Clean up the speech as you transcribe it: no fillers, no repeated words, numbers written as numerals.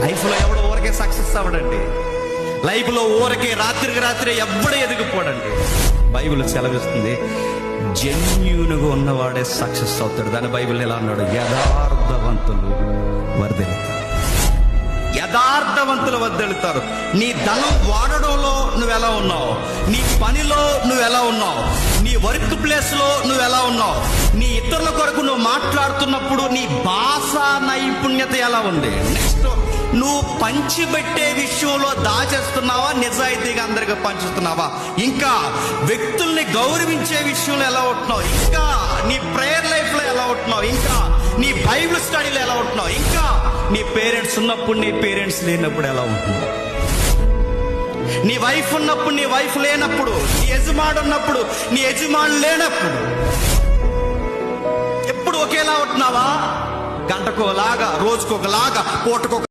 లైఫ్లో ఎవడో ఊరికే సక్సెస్ అవ్వడండి. లైఫ్లో ఊరికే రాత్రికి రాత్రి ఎవ్వడు ఎదిగిపోడండి. బైబిల్ సెలవిస్తుంది, జెన్యూన్గా ఉన్నవాడే సక్సెస్ అవుతాడు. దాని బైబిల్ ఎలా అన్నాడు? యథార్థవంతులు వర్ధిల్లుతారు. యథార్థవంతులు వర్ధిల్లుతారు. నీ ధనం వాడడంలో నువ్వు ఎలా ఉన్నావు, నీ పనిలో నువ్వు ఎలా ఉన్నావు, నీ వర్క్ ప్లేస్ లో నువ్వు ఎలా ఉన్నావు, నీ ఇతరుల కొరకు నువ్వు మాట్లాడుతున్నప్పుడు నీ భాషా నైపుణ్యత ఎలా ఉంది, నెక్స్ట్ నువ్వు పంచిపెట్టే విషయంలో దాచేస్తున్నావా, నిజాయితీగా అందరికి పంచుతున్నావా, ఇంకా వ్యక్తుల్ని గౌరవించే విషయంలో ఎలా ఉంటున్నావు, ఇంకా నీ ప్రేయర్ లైఫ్ లో ఎలా ఉంటున్నావు, ఇంకా నీ బైబిల్ స్టడీలో ఎలా ఉంటున్నావు, ఇంకా నీ పేరెంట్స్ ఉన్నప్పుడు నీ పేరెంట్స్ లేనప్పుడు ఎలా ఉంటున్నావు, నీ వైఫ్ ఉన్నప్పుడు నీ వైఫ్ లేనప్పుడు, నీ యజమాడు ఉన్నప్పుడు నీ యజమాను లేనప్పుడు, ఎప్పుడు ఒకేలా ఉంటున్నావా? గంటకోలాగా, రోజుకొకలాగా, పూటకొక